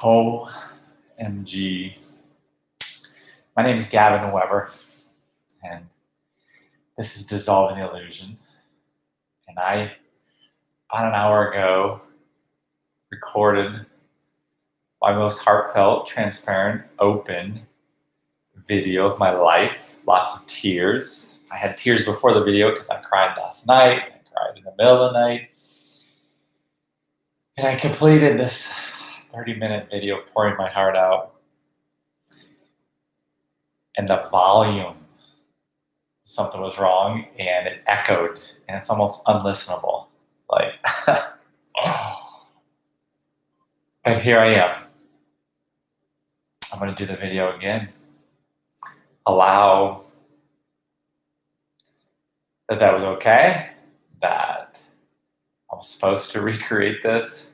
OMG. My name is Gavin Weber, and this is Dissolving the Illusion. And I, about an hour ago, recorded my most heartfelt, transparent, open video of my life. Lots of tears. I had tears before the video because I cried last night. I cried in the middle of the night. And I completed this 30-minute video pouring my heart out. And the volume, something was wrong, and it echoed, and it's almost unlistenable. Like, and here I am. I'm going to do the video again. Allow that was okay, that I'm supposed to recreate this,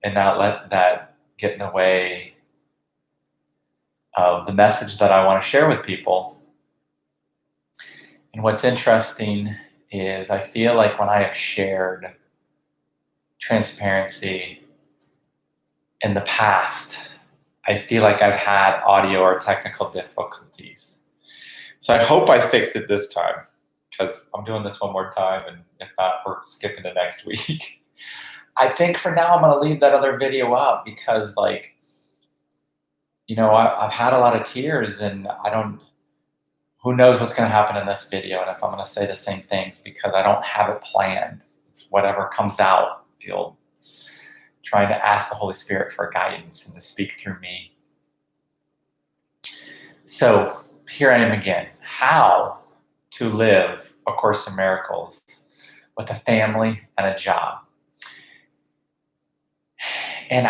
and not let that get in the way of the message that I want to share with people. And what's interesting is I feel like when I have shared transparency in the past, I feel like I've had audio or technical difficulties. So I hope I fixed it this time, because I'm doing this one more time, and if not, we're skipping to next week. I think for now I'm going to leave that other video up because, like, you know, I've had a lot of tears, and who knows what's going to happen in this video, and if I'm going to say the same things, because I don't have it planned. It's whatever comes out. Trying to ask the Holy Spirit for guidance and to speak through me. So here I am again. How to live A Course in Miracles with a family and a job. And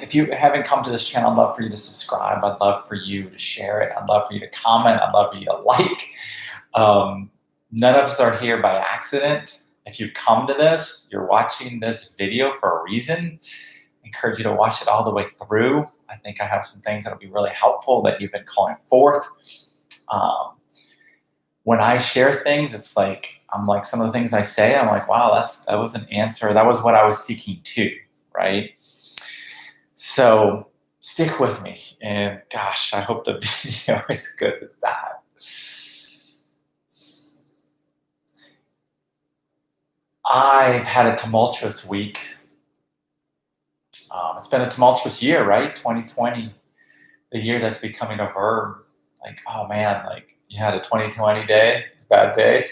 if you haven't come to this channel, I'd love for you to subscribe. I'd love for you to share it. I'd love for you to comment. I'd love for you to like. None of us are here by accident. If you've come to this, you're watching this video for a reason. I encourage you to watch it all the way through. I think I have some things that'll be really helpful that you've been calling forth. When I share things, it's like, some of the things I say, I'm like, wow, that was an answer. That was what I was seeking too, right? So stick with me, and gosh, I hope the video is as good as that. I've had a tumultuous week. It's been a tumultuous year, right? 2020, the year that's becoming a verb. Like, oh man, like you had a 2020 day, it's a bad day.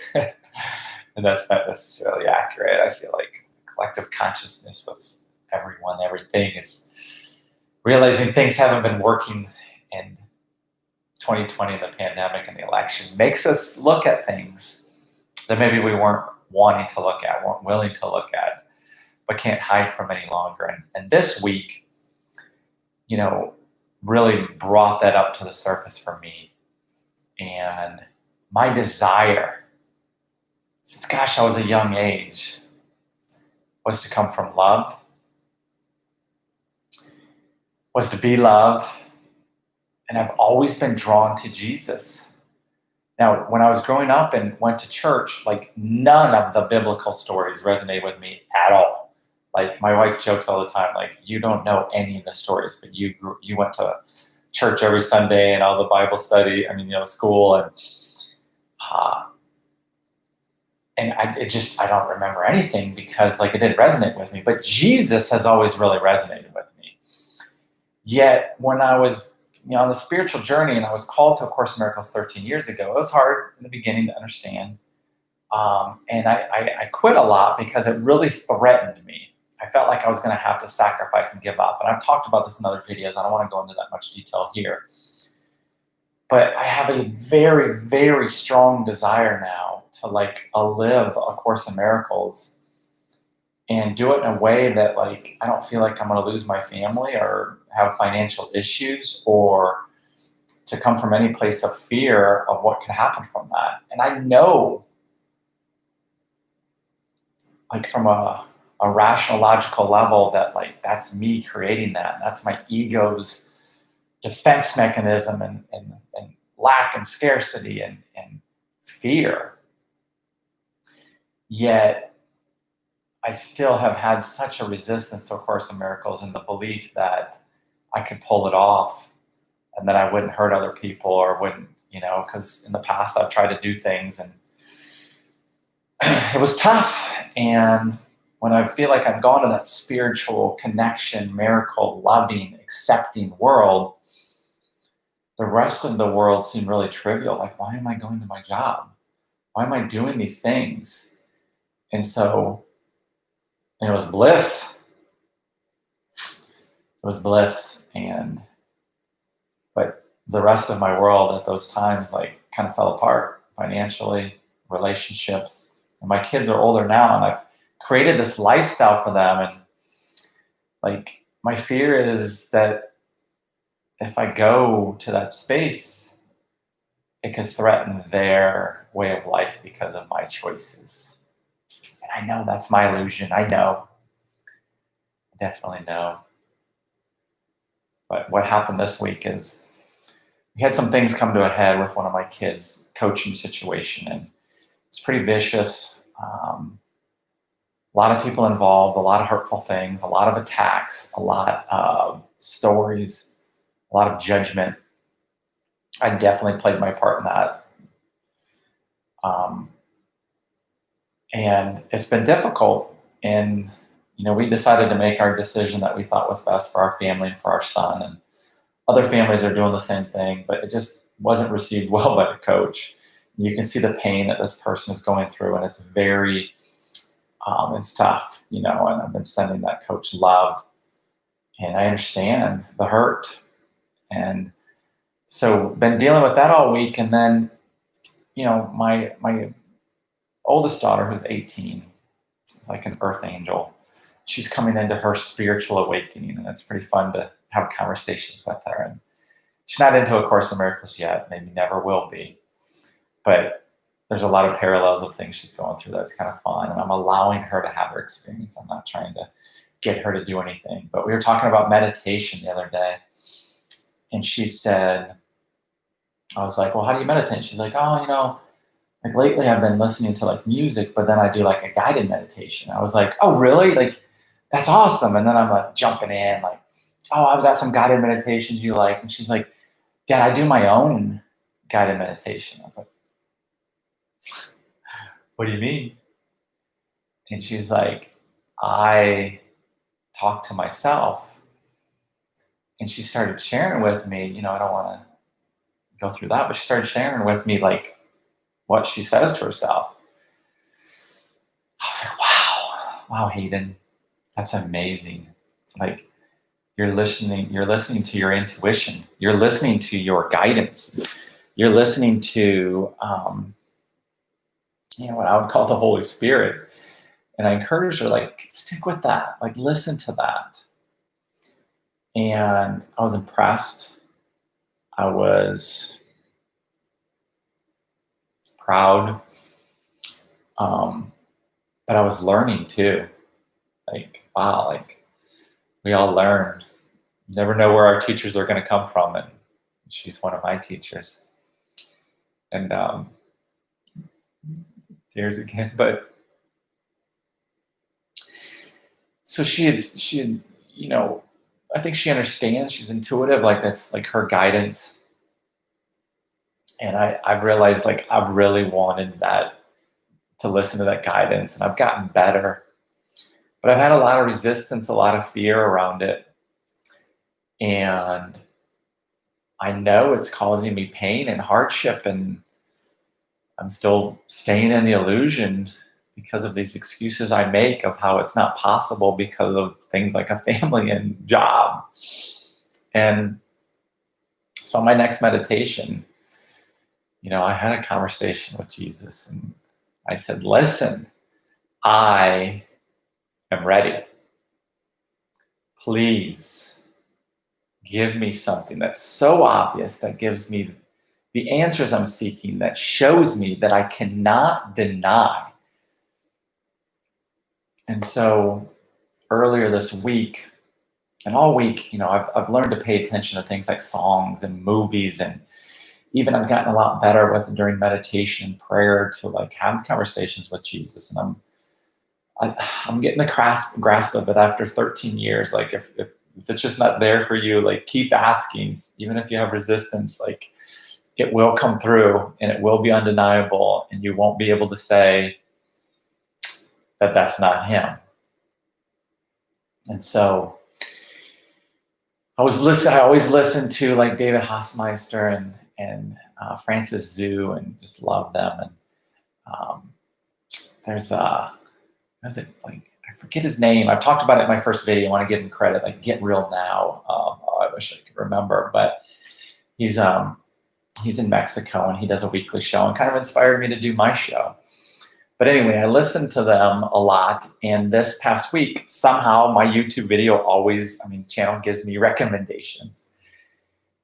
And that's not necessarily accurate. I feel like the collective consciousness of everyone, everything is realizing things haven't been working, and 2020, the pandemic and the election, makes us look at things that maybe we weren't wanting to look at, weren't willing to look at, but can't hide from any longer. And this week, you know, really brought that up to the surface for me. And my desire, since gosh, I was a young age, was to come from love, was to be love, and I've always been drawn to Jesus. Now, when I was growing up and went to church, like none of the biblical stories resonated with me at all. Like my wife jokes all the time, like, you don't know any of the stories, but you went to church every Sunday and all the Bible study, school, and I don't remember anything because like it didn't resonate with me. But Jesus has always really resonated with me. Yet when I was on the spiritual journey, and I was called to A Course in Miracles 13 years ago. It was hard in the beginning to understand. And I quit a lot because it really threatened me. I felt like I was going to have to sacrifice and give up. And I've talked about this in other videos. I don't want to go into that much detail here. But I have a very, very strong desire now to live A Course in Miracles and do it in a way that like I don't feel like I'm going to lose my family or have financial issues, or to come from any place of fear of what could happen from that. And I know, like from a rational, logical level, that like that's me creating that. And that's my ego's defense mechanism and lack and scarcity and fear. Yet I still have had such a resistance to A Course in Miracles, and the belief that I could pull it off, and then I wouldn't hurt other people or wouldn't, because in the past I've tried to do things and it was tough. And when I feel like I've gone to that spiritual connection, miracle, loving, accepting world, the rest of the world seemed really trivial. Like, why am I going to my job? Why am I doing these things? And so, and it was bliss. It was bliss. But the rest of my world at those times, like, kind of fell apart financially, relationships. And my kids are older now, and I've created this lifestyle for them. And like, my fear is that if I go to that space, it could threaten their way of life because of my choices. And I know that's my illusion. I know. I definitely know. But what happened this week is we had some things come to a head with one of my kids' coaching situation, and it's pretty vicious. A lot of people involved, a lot of hurtful things, a lot of attacks, a lot of stories, a lot of judgment. I definitely played my part in that. And it's been difficult. And, we decided to make our decision that we thought was best for our family and for our son. And other families are doing the same thing, but it just wasn't received well by the coach. You can see the pain that this person is going through, and it's very, it's tough, and I've been sending that coach love, and I understand the hurt. And so been dealing with that all week. And then, my oldest daughter, who's 18, is like an earth angel. She's coming into her spiritual awakening, and it's pretty fun to have conversations with her. And she's not into A Course in Miracles yet, maybe never will be. But there's a lot of parallels of things she's going through that's kind of fun. And I'm allowing her to have her experience. I'm not trying to get her to do anything. But we were talking about meditation the other day. And she said, I was like, well, how do you meditate? She's like, oh, like lately I've been listening to like music, but then I do like a guided meditation. I was like, oh, really? Like, that's awesome. And then I'm like jumping in like, oh, I've got some guided meditations you like. And she's like, Dad, I do my own guided meditation. I was like, what do you mean? And she's like, I talk to myself. And she started sharing with me, I don't want to go through that, but she started sharing with me like what she says to herself. I was like, wow, Hayden, that's amazing. Like, you're listening to your intuition. You're listening to your guidance. You're listening to, what I would call the Holy Spirit. And I encourage her, like, stick with that. Like, listen to that. And I was impressed. I was proud. But I was learning too. Like, wow, like, we all learn. Never know where our teachers are going to come from. And she's one of my teachers. And tears again. But so she had, I think she understands. She's intuitive. Like, that's like her guidance. And I've realized, like, I've really wanted that, to listen to that guidance. And I've gotten better. But I've had a lot of resistance, a lot of fear around it. And I know it's causing me pain and hardship. And I'm still staying in the illusion because of these excuses I make of how it's not possible because of things like a family and job. And so my next meditation, I had a conversation with Jesus, and I said, listen, I am ready. Please give me something that's so obvious, that gives me the answers I'm seeking, that shows me that I cannot deny. And so earlier this week, and all week, I've learned to pay attention to things like songs and movies, and even I've gotten a lot better with it during meditation and prayer to like have conversations with Jesus. And I'm getting the grasp of it after 13 years. Like, if if it's just not there for you, like keep asking, even if you have resistance, like it will come through and it will be undeniable, and you won't be able to say that that's not him. And so I always listen to like David Haasmeister and Francis Zhu, and just love them. And there's how's it, like, I forget his name. I've talked about it in my first video. I want to give him credit, like Get Real Now. I wish I could remember, but he's in Mexico, and he does a weekly show, and kind of inspired me to do my show. But anyway, I listened to them a lot, and this past week, somehow my YouTube video his channel gives me recommendations.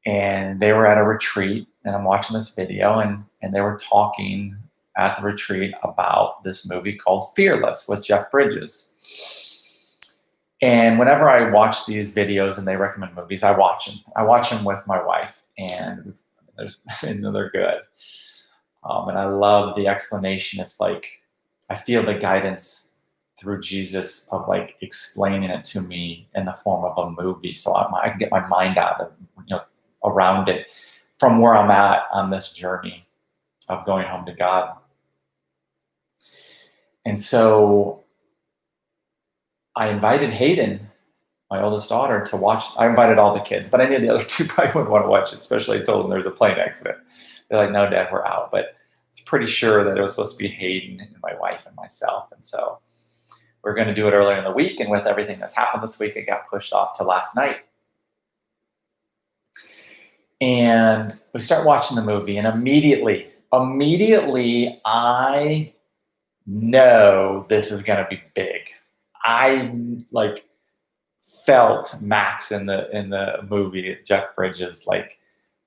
And they were at a retreat, and I'm watching this video, and they were talking at the retreat about this movie called Fearless with Jeff Bridges. And whenever I watch these videos and they recommend movies, I watch them. I watch them with my wife, and they're good. And I love the explanation. It's like, I feel the guidance through Jesus of like explaining it to me in the form of a movie. So I can get my mind out of, around it from where I'm at on this journey of going home to God. And so I invited Hayden, my oldest daughter, to watch. I invited all the kids, but I knew the other two probably wouldn't want to watch it, especially I told them there's a plane accident. They're like, no, Dad, we're out. But it's pretty sure that it was supposed to be Hayden and my wife and myself. And so we're going to do it earlier in the week. And with everything that's happened this week, it got pushed off to last night. And we start watching the movie, and immediately I know this is going to be big. I like felt Max in the movie, Jeff Bridges. Like,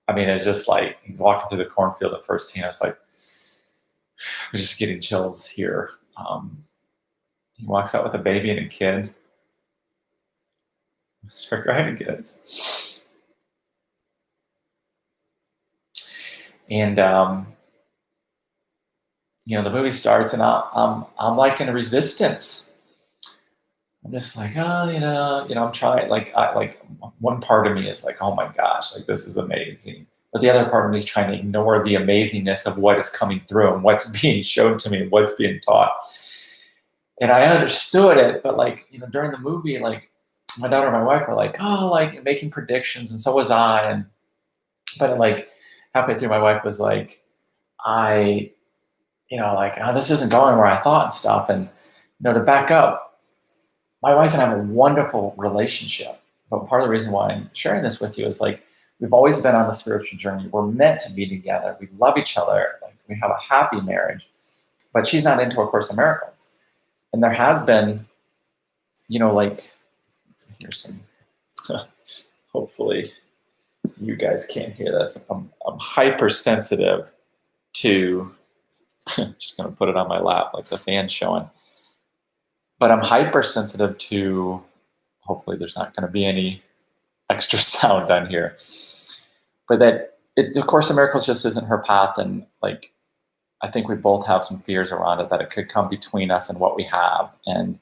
it's just like he's walking through the cornfield. The first scene, I was like, I'm just getting chills here. He walks out with a baby and a kid. Start crying again. And the movie starts, and I'm like in a resistance. I'm just like, I'm trying. Like one part of me is like, oh my gosh, like this is amazing. But the other part of me is trying to ignore the amazingness of what is coming through and what's being shown to me and what's being taught. And I understood it, but during the movie, like my daughter and my wife were like, oh, like making predictions, and so was I. But like halfway through, my wife was like, oh, this isn't going where I thought and stuff. And to back up, my wife and I have a wonderful relationship. But part of the reason why I'm sharing this with you is like, we've always been on the spiritual journey. We're meant to be together. We love each other. Like, we have a happy marriage. But she's not into A Course in Miracles. And there has been, here's some, hopefully you guys can't hear this. I'm hypersensitive to, I'm just going to put it on my lap like the fan's showing. But I'm hypersensitive to, hopefully there's not going to be any extra sound on here. But that A Course in Miracles just isn't her path. And like, I think we both have some fears around it, that it could come between us and what we have. And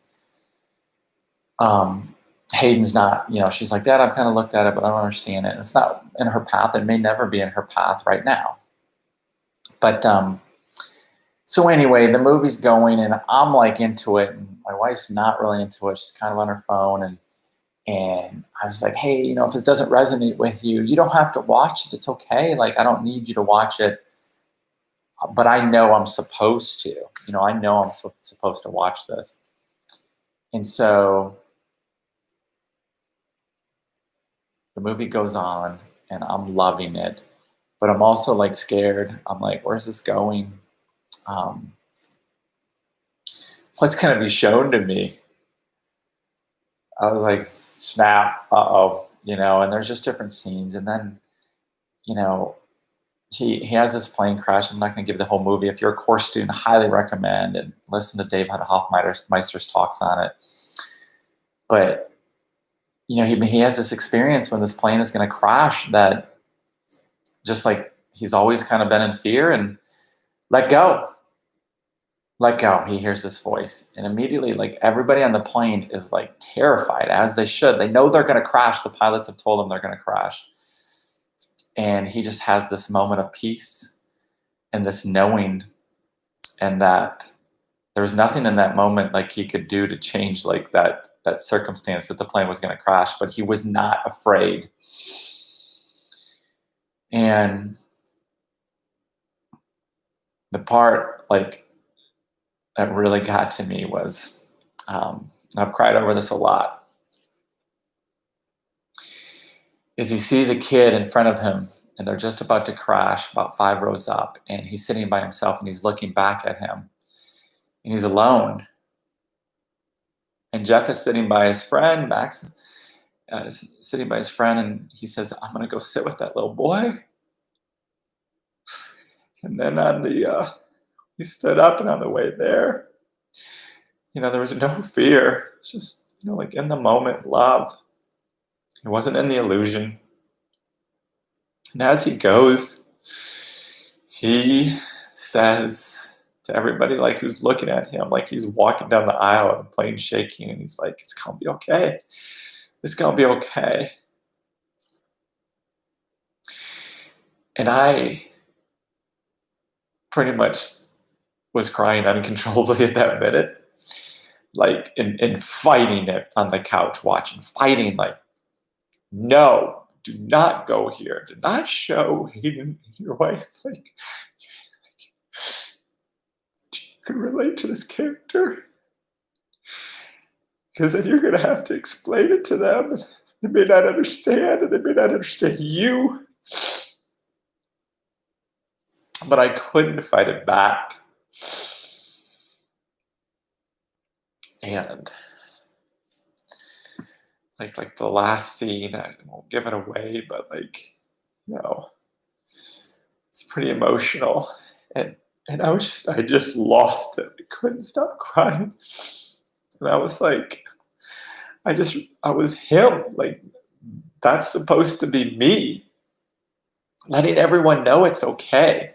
Hayden's not, she's like, Dad, I've kind of looked at it, but I don't understand it. And it's not in her path. It may never be in her path right now. But so anyway, the movie's going, and I'm like into it, and my wife's not really into it. She's kind of on her phone, and I was like, hey, if it doesn't resonate with you, you don't have to watch it. It's okay. Like, I don't need you to watch it, but I know I'm supposed to. I know I'm supposed to watch this. And so the movie goes on, and I'm loving it, but I'm also like scared. I'm like, where's this going? What's going to be shown to me? I was like, snap, uh-oh, and there's just different scenes. And then, he has this plane crash. I'm not going to give the whole movie. If you're a course student, I highly recommend, and listen to David Hoffmeister's talks on it. But, he has this experience when this plane is going to crash, that just like he's always kind of been in fear, and let go. let go. He hears this voice, and immediately, like, everybody on the plane is like terrified, as they should. They know they're going to crash. The pilots have told them they're going to crash. And he just has this moment of peace and this knowing, and that there was nothing in that moment like he could do to change like that circumstance that the plane was going to crash, but he was not afraid. And the part like that really got to me was, I've cried over this a lot, is he sees a kid in front of him and they're just about to crash about 5 rows up, and he's sitting by himself and he's looking back at him and he's alone. And Jeff is sitting by his friend, Max is sitting by his friend, and he says, I'm going to go sit with that little boy. And then he stood up, and on the way there, there was no fear. It's just, like in the moment, love. It wasn't in the illusion. And as he goes, he says to everybody, like, who's looking at him, like he's walking down the aisle and the plane's shaking, and he's like, it's going to be okay. It's going to be okay. And I pretty much was crying uncontrollably at that minute, like in fighting it on the couch, fighting like, no, do not go here. Do not show Hayden your wife. Like, you can relate to this character. Because then you're going to have to explain it to them. They may not understand, and they may not understand you. But I couldn't fight it back. And like the last scene, I won't give it away, but it's pretty emotional. And I just lost it. I couldn't stop crying. And I was like, I was him. Like, that's supposed to be me. Letting everyone know it's okay.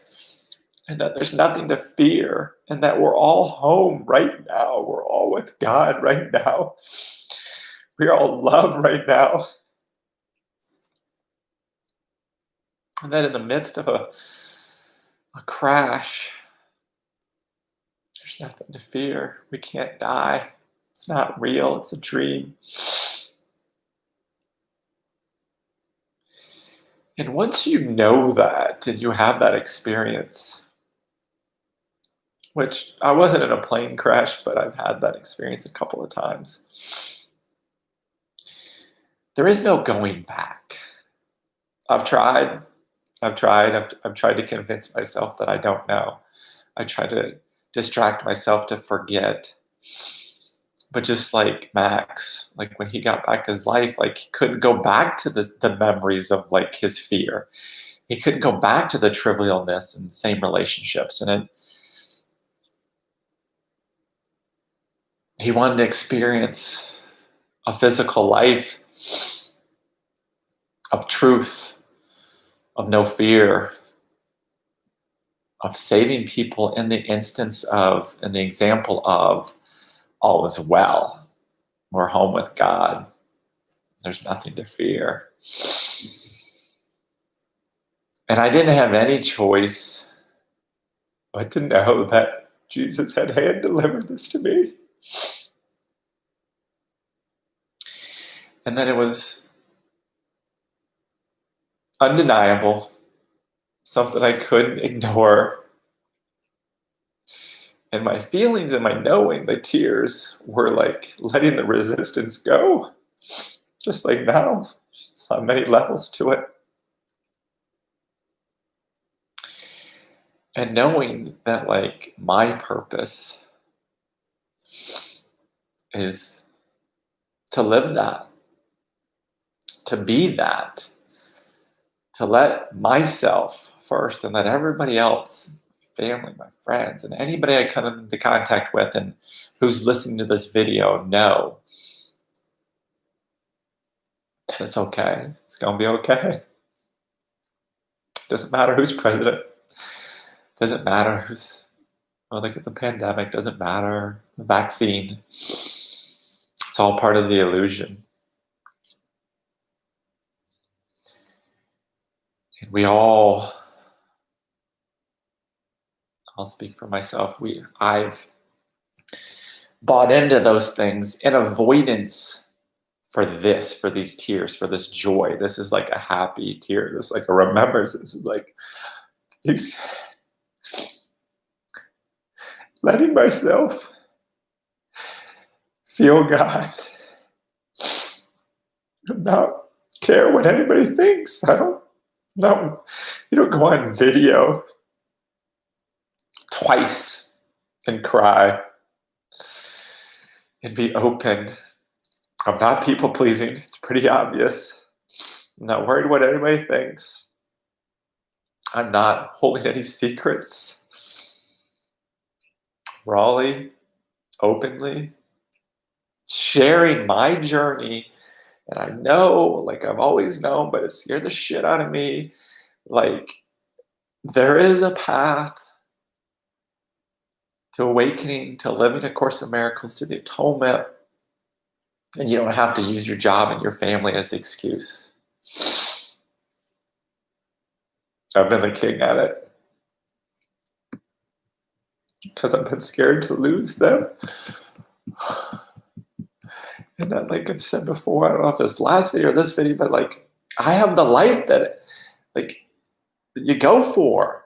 And that there's nothing to fear. And that we're all home right now. We're all with God right now. We all love right now. And that in the midst of a crash, there's nothing to fear. We can't die. It's not real. It's a dream. And once you know that and you have that experience, which I wasn't in a plane crash, but I've had that experience a couple of times, there is no going back. I've tried to convince myself that I don't know. I try to distract myself to forget. But just like Max, like when he got back to his life, like he couldn't go back to the memories of like his fear. He couldn't go back to the trivialness and same relationships. And he wanted to experience a physical life of truth, of no fear, of saving people in the example of all is well. We're home with God. There's nothing to fear. And I didn't have any choice but to know that Jesus had hand delivered this to me. And that it was undeniable, something I couldn't ignore. And my feelings and my knowing, the tears, were like letting the resistance go. Just like now, just on many levels to it. And knowing that like my purpose is to live that, to be that, to let myself first and let everybody else, family, my friends, and anybody I come into contact with and who's listening to this video know that it's okay. It's going to be okay. Doesn't matter who's president. Doesn't matter who's Oh, like the pandemic doesn't matter. The vaccine. It's all part of the illusion. And I'll speak for myself. I've bought into those things in avoidance for these tears, for this joy. This is like a happy tear. This is like a remembrance. This is like letting myself feel God. Not care what anybody thinks. You don't go on video twice and cry and be open. I'm not people pleasing. It's pretty obvious. I'm not worried what anybody thinks. I'm not holding any secrets. Rawly, openly, sharing my journey. And I know, like I've always known, but it scared the shit out of me. Like, there is a path to awakening, to living A Course in Miracles, to the atonement. And you don't have to use your job and your family as the excuse. I've been the king at it. Because I've been scared to lose them. And that, like I've said before, I don't know if it's last video or this video, but like, I have the life that you go for.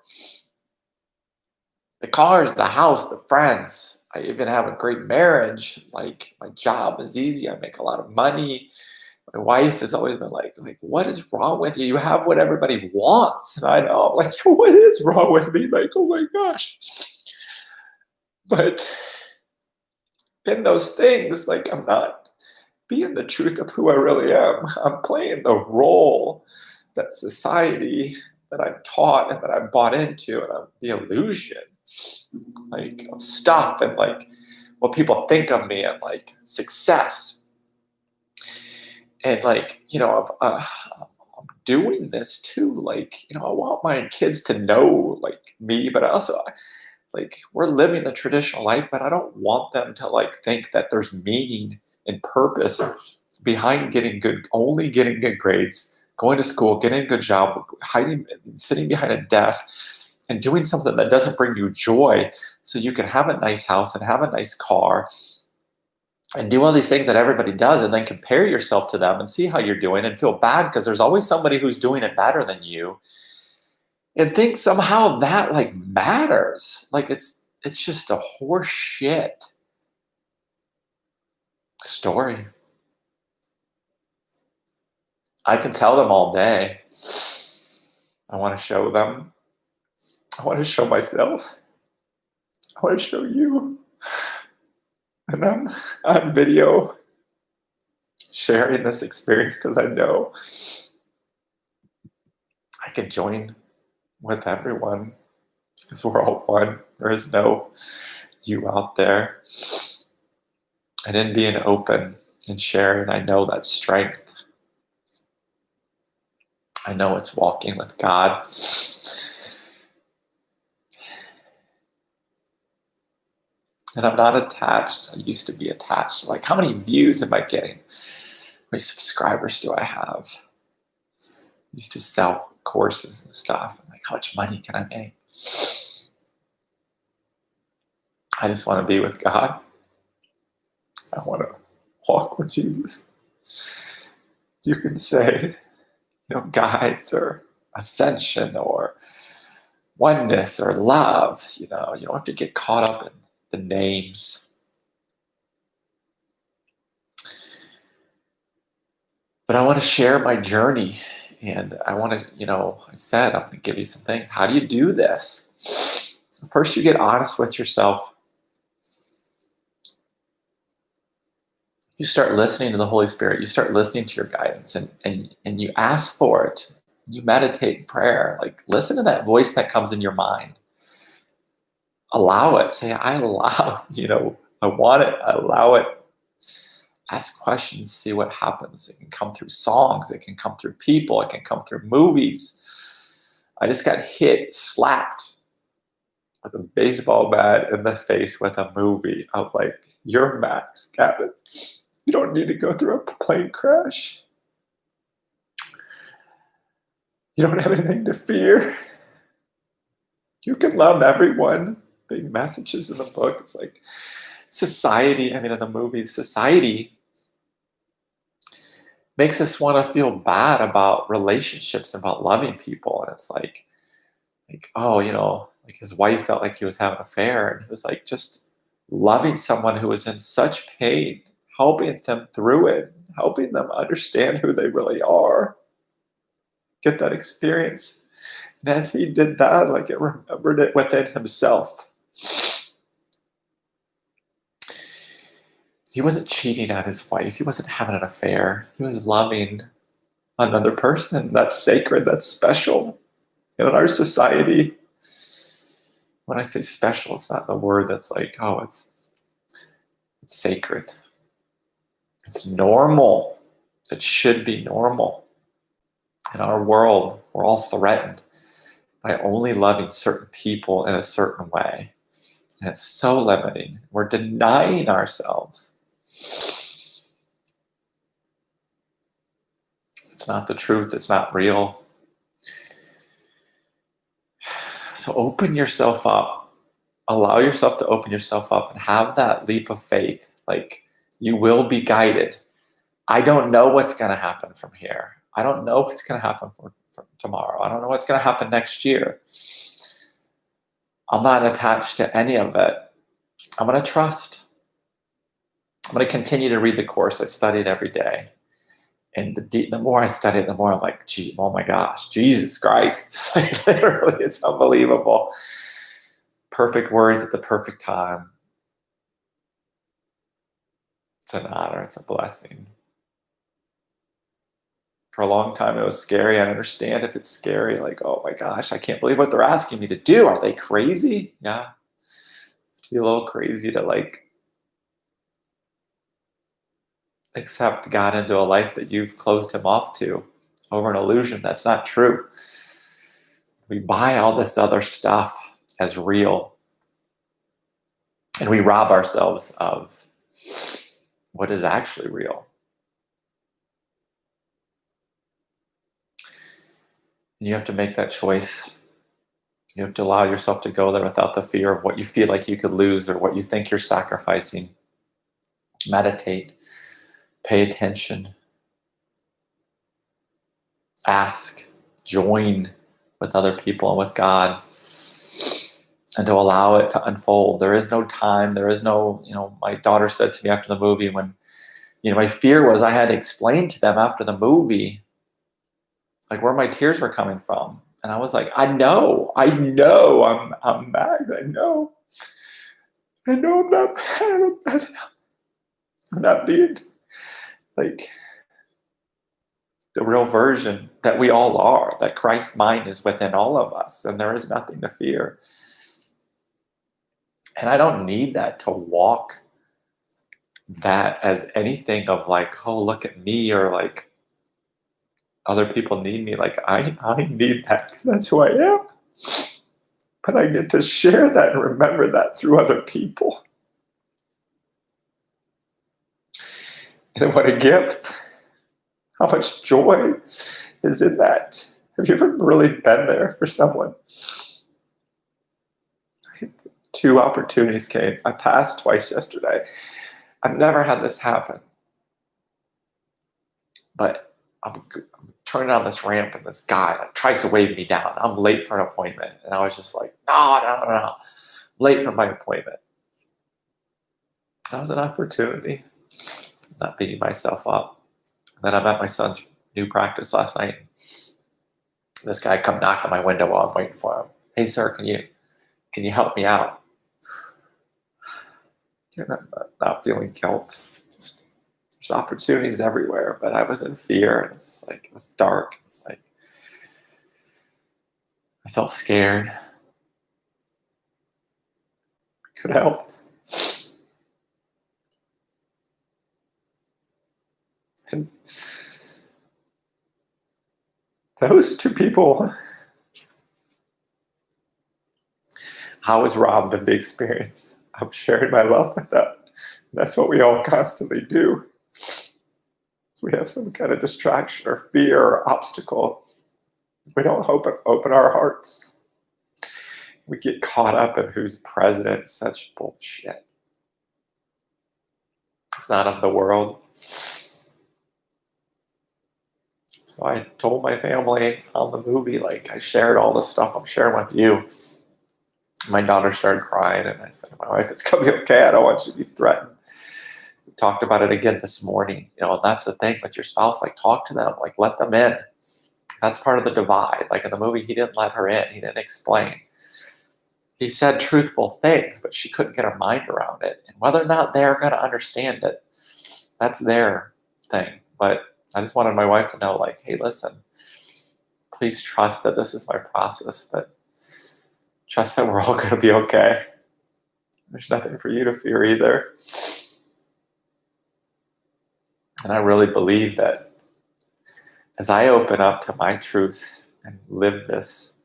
The cars, the house, the friends. I even have a great marriage. Like, my job is easy. I make a lot of money. My wife has always been like, what is wrong with you? You have what everybody wants. And I know, I'm like, what is wrong with me? Like, oh my gosh. But in those things, like, I'm not being the truth of who I really am. I'm playing the role that society, that I'm taught and that I'm bought into, and I'm the illusion, like, of stuff and like what people think of me and like success. And like, I'm doing this too. Like, I want my kids to know like me, but I also, like, we're living the traditional life, but I don't want them to like think that there's meaning and purpose behind only getting good grades, going to school, getting a good job, sitting behind a desk and doing something that doesn't bring you joy so you can have a nice house and have a nice car and do all these things that everybody does, and then compare yourself to them and see how you're doing and feel bad because there's always somebody who's doing it better than you, and think somehow that like matters. Like, it's just a horse shit story. I can tell them all day. I want to show them. I want to show myself. I want to show you. And I'm on video sharing this experience because I know I can join with everyone because we're all one. There is no you out there. And in being open and sharing, I know that strength. I know it's walking with God. And I'm not attached. I used to be attached. Like, how many views am I getting? How many subscribers do I have? I used to sell courses and stuff. I'm like, how much money can I make? I just want to be with God. I want to walk with Jesus. You can say, guides or ascension or oneness or love. You don't have to get caught up in the names. But I want to share my journey, and I want to, I said, I'm going to give you some things. How do you do this? First, you get honest with yourself. You start listening to the Holy Spirit. You start listening to your guidance, and you ask for it. You meditate in prayer. Like, listen to that voice that comes in your mind. Allow it. Say, I allow, I want it. I allow it. Ask questions, see what happens. It can come through songs. It can come through people. It can come through movies. I just got slapped with a baseball bat in the face with a movie of like, you're Max, Gavin. You don't need to go through a plane crash. You don't have anything to fear. You can love everyone. Big messages in the book. It's like society, in the movie, society makes us want to feel bad about relationships, about loving people. And it's like, oh, like his wife felt like he was having an affair. And he was like, just loving someone who was in such pain, helping them through it, helping them understand who they really are, get that experience. And as he did that, like it remembered it within himself. He wasn't cheating on his wife. He wasn't having an affair. He was loving another person. That's sacred. That's special. And in our society, when I say special, it's not the word that's like, oh, it's sacred. It's normal. It should be normal. In our world, we're all threatened by only loving certain people in a certain way. And it's so limiting. We're denying ourselves. It's not the truth. It's not real. So open yourself up. Allow yourself to open yourself up and have that leap of faith. Like, you will be guided. I don't know what's going to happen from here. I don't know what's going to happen from tomorrow. I don't know what's going to happen next year. I'm not attached to any of it. I'm going to trust. I'm going to continue to read the course. I studied every day. And the more I study it, the more I'm like, gee, oh my gosh, Jesus Christ. Like, literally, it's unbelievable. Perfect words at the perfect time. It's an honor. It's a blessing. For a long time, it was scary. I understand if it's scary. Like, oh my gosh, I can't believe what they're asking me to do. Are they crazy? Yeah. To be a little crazy to like accept God into a life that you've closed him off to over an illusion. That's not true. We buy all this other stuff as real, and we rob ourselves of what is actually real. And you have to make that choice. You have to allow yourself to go there without the fear of what you feel like you could lose or what you think you're sacrificing. Meditate. Pay attention. Ask. Join with other people and with God. And to allow it to unfold. There is no time. There is no, my daughter said to me after the movie when, my fear was I had to explain to them after the movie, like where my tears were coming from. And I was like, I know, I'm mad. I know I'm not bad. I'm not being like the real version that we all are, that Christ's mind is within all of us, and there is nothing to fear. And I don't need that to walk that as anything of like, oh, look at me, or like other people need me. Like I need that because that's who I am. But I get to share that and remember that through other people. And what a gift. How much joy is in that. Have you ever really been there for someone? 2 opportunities came. I passed twice yesterday. I've never had this happen. But I'm turning down this ramp and this guy tries to wave me down. I'm late for an appointment. And I was just like, no. Late for my appointment. That was an opportunity. Not beating myself up. And then I'm at my son's new practice last night. This guy come knock on my window while I'm waiting for him. Hey sir, can you help me out? I'm not feeling guilt. Just there's opportunities everywhere, but I was in fear. It was dark. It's like I felt scared. Could have helped. And those 2 people I was robbed of the experience. I'm sharing my love with them. That's what we all constantly do. We have some kind of distraction or fear or obstacle. We don't open our hearts. We get caught up in who's president. Such bullshit. It's not of the world. So I told my family on the movie, like, I shared all the stuff I'm sharing with you. My daughter started crying, and I said to my wife, it's going to be okay. I don't want you to be threatened. We talked about it again this morning. And that's the thing with your spouse. Like, talk to them. Like, let them in. That's part of the divide. Like in the movie, he didn't let her in. He didn't explain. He said truthful things, but she couldn't get her mind around it. And whether or not they're going to understand it, that's their thing. But I just wanted my wife to know, like, hey, listen, please trust that this is my process, but trust that we're all going to be okay. There's nothing for you to fear either. And I really believe that as I open up to my truths and live this,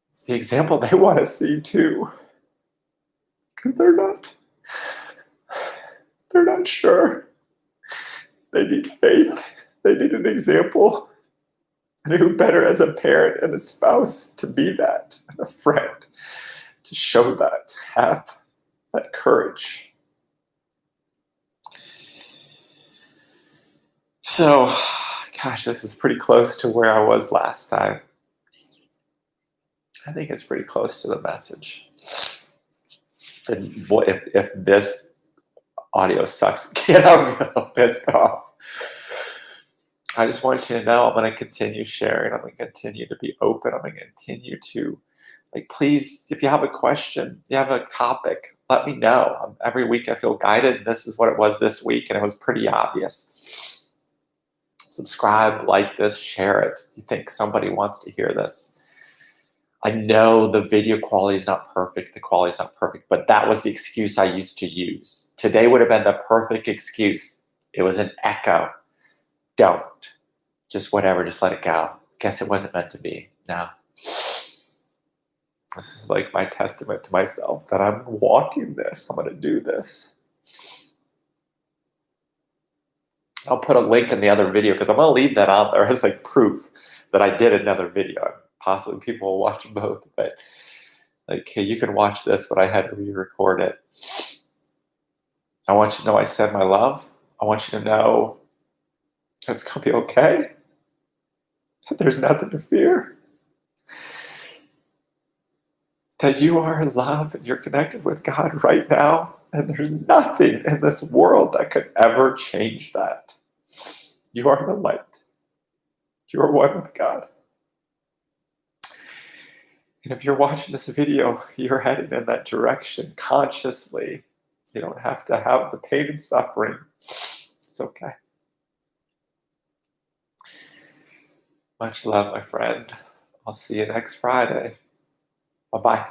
it's the example they want to see too. Because they're not sure. They need faith. They need an example. And who better as a parent and a spouse to be that, and a friend to show that, have that courage. So, gosh, this is pretty close to where I was last time. I think it's pretty close to the message. And boy, if this audio sucks, I'm real pissed off. I just want you to know I'm going to continue sharing. I'm going to continue to be open. I'm going to continue to, like, please, if you have a question, you have a topic, let me know. Every week I feel guided. This is what it was this week, and it was pretty obvious. Subscribe, like this, share it. If you think somebody wants to hear this. I know the video quality is not perfect. The quality is not perfect, but that was the excuse I used to use. Today would have been the perfect excuse. It was an echo. Don't. Just whatever, just let it go. Guess it wasn't meant to be. No. This is like my testament to myself that I'm walking this. I'm going to do this. I'll put a link in the other video because I'm going to leave that on there as like proof that I did another video. Possibly people will watch both, but like, hey, you can watch this, but I had to re-record it. I want you to know I send my love. I want you to know it's going to be okay. There's nothing to fear. That you are in love and you're connected with God right now. And there's nothing in this world that could ever change that. You are the light. You are one with God. And if you're watching this video, you're heading in that direction consciously. You don't have to have the pain and suffering. It's okay. Much love, my friend. I'll see you next Friday. Bye-bye.